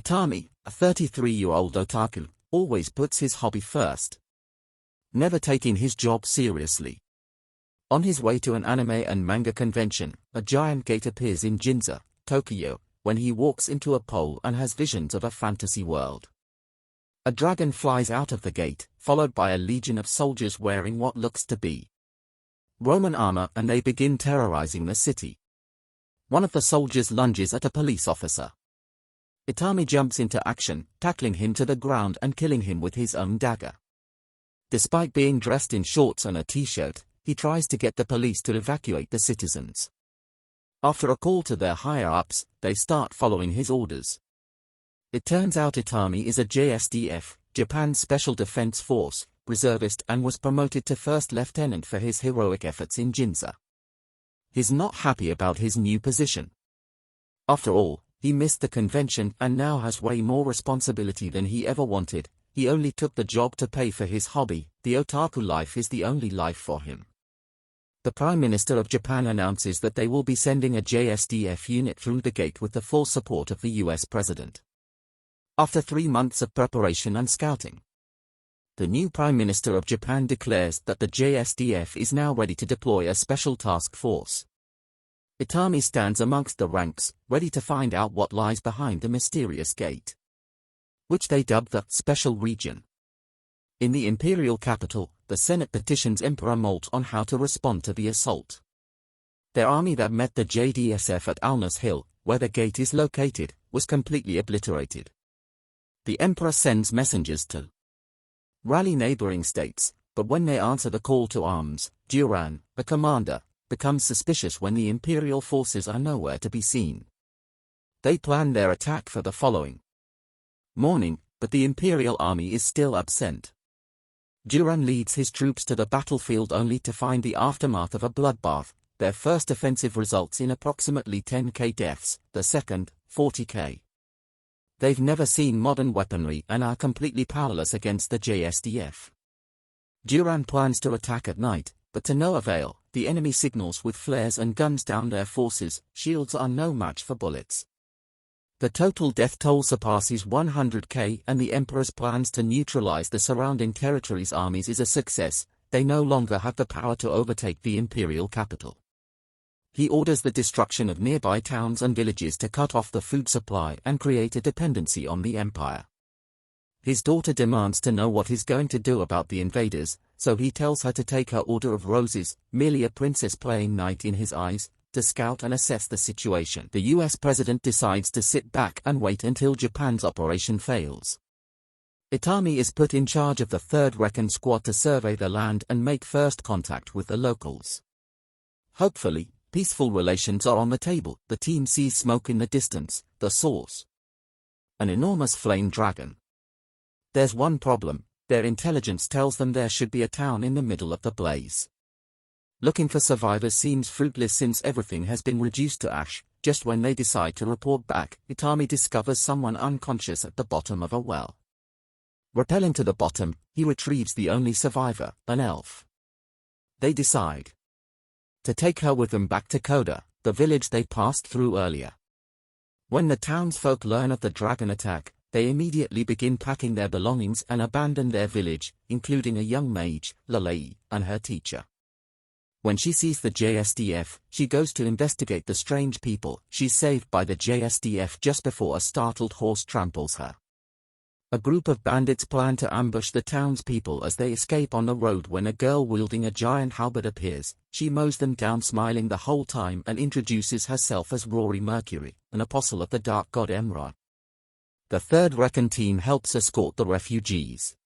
Itami, a 33-year-old otaku, always puts his hobby first, never taking his job seriously. On his way to an anime and manga convention, a giant gate appears in Ginza, Tokyo, when he walks into a pole and has visions of a fantasy world. A dragon flies out of the gate, followed by a legion of soldiers wearing what looks to be Roman armor, and they begin terrorizing the city. One of the soldiers lunges at a police officer. Itami jumps into action, tackling him to the ground and killing him with his own dagger. Despite being dressed in shorts and a t-shirt, he tries to get the police to evacuate the citizens. After a call to their higher-ups, they start following his orders. It turns out Itami is a JSDF, Japan's Special Defense Force, reservist, and was promoted to first lieutenant for his heroic efforts in Ginza. He's not happy about his new position. After all, he missed the convention and now has way more responsibility than he ever wanted. He only took the job to pay for his hobby. The otaku life is the only life for him. The Prime Minister of Japan announces that they will be sending a JSDF unit through the gate with the full support of the US President. After 3 months of preparation and scouting, the new Prime Minister of Japan declares that the JSDF is now ready to deploy a special task force. Itami stands amongst the ranks, ready to find out what lies behind the mysterious gate, which they dub the Special Region. In the imperial capital, the Senate petitions Emperor Molt on how to respond to the assault. Their army that met the JDSF at Alnus Hill, where the gate is located, was completely obliterated. The Emperor sends messengers to rally neighboring states, but when they answer the call to arms, Duran, the commander, becomes suspicious when the imperial forces are nowhere to be seen. They plan their attack for the following morning, but the imperial army is still absent. Duran leads his troops to the battlefield only to find the aftermath of a bloodbath. Their first offensive results in approximately 10k deaths, the second, 40k. They've never seen modern weaponry and are completely powerless against the JSDF. Duran plans to attack at night, but to no avail. The enemy signals with flares and guns down their forces. Shields are no match for bullets. The total death toll surpasses 100k, and the Emperor's plans to neutralize the surrounding territories' armies is a success. They no longer have the power to overtake the imperial capital. He orders the destruction of nearby towns and villages to cut off the food supply and create a dependency on the empire. His daughter demands to know what he's going to do about the invaders, so he tells her to take her Order of Roses, merely a princess playing knight in his eyes, to scout and assess the situation. The US president decides to sit back and wait until Japan's operation fails. Itami is put in charge of the 3rd Recon Squad to survey the land and make first contact with the locals. Hopefully, peaceful relations are on the table. The team sees smoke in the distance. The source: an enormous flame dragon. There's one problem: their intelligence tells them there should be a town in the middle of the blaze. Looking for survivors seems fruitless since everything has been reduced to ash. Just when they decide to report back, Itami discovers someone unconscious at the bottom of a well. Rappelling to the bottom, he retrieves the only survivor, an elf. They decide to take her with them back to Koda, the village they passed through earlier. When the townsfolk learn of the dragon attack, they immediately begin packing their belongings and abandon their village, including a young mage, Loli, and her teacher. When she sees the JSDF, she goes to investigate the strange people. She's saved by the JSDF just before a startled horse tramples her. A group of bandits plan to ambush the townspeople as they escape on the road when a girl wielding a giant halberd appears. She mows them down, smiling the whole time, and introduces herself as Rory Mercury, an apostle of the dark god Emra. The 3rd Recon team helps escort the refugees.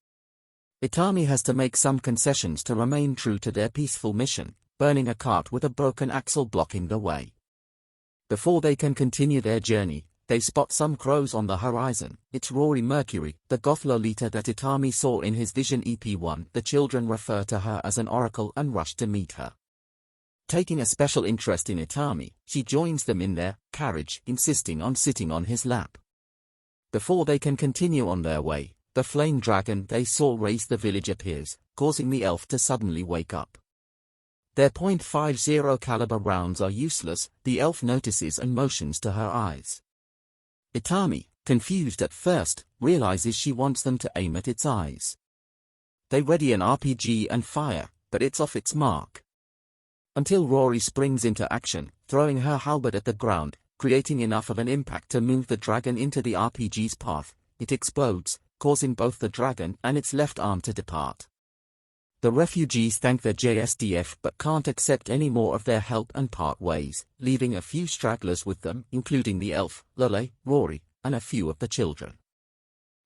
Itami has to make some concessions to remain true to their peaceful mission, burning a cart with a broken axle blocking the way. Before they can continue their journey, they spot some crows on the horizon. It's Rory Mercury, the goth Lolita that Itami saw in his Vision EP1. The children refer to her as an oracle and rush to meet her. Taking a special interest in Itami, she joins them in their carriage, insisting on sitting on his lap. Before they can continue on their way, the flame dragon they saw raise the village appears, causing the elf to suddenly wake up. Their .50 caliber rounds are useless. The elf notices and motions to her eyes. Itami, confused at first, realizes she wants them to aim at its eyes. They ready an RPG and fire, but it's off its mark. Until Rory springs into action, throwing her halberd at the ground, creating enough of an impact to move the dragon into the RPG's path. It explodes, causing both the dragon and its left arm to depart. The refugees thank the JSDF but can't accept any more of their help and part ways, leaving a few stragglers with them, including the elf, Loli, Rory, and a few of the children.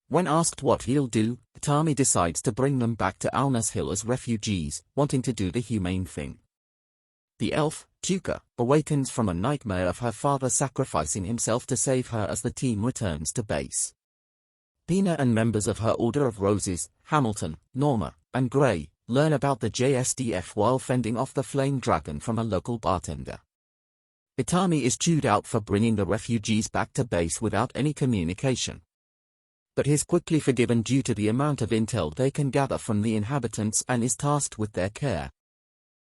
When asked what he'll do, Itami decides to bring them back to Alnas Hill as refugees, wanting to do the humane thing. The elf, Tuka, awakens from a nightmare of her father sacrificing himself to save her as the team returns to base. Pina and members of her Order of Roses, Hamilton, Norma, and Gray, learn about the JSDF while fending off the flame dragon from a local bartender. Itami is chewed out for bringing the refugees back to base without any communication. But is quickly forgiven due to the amount of intel they can gather from the inhabitants and is tasked with their care.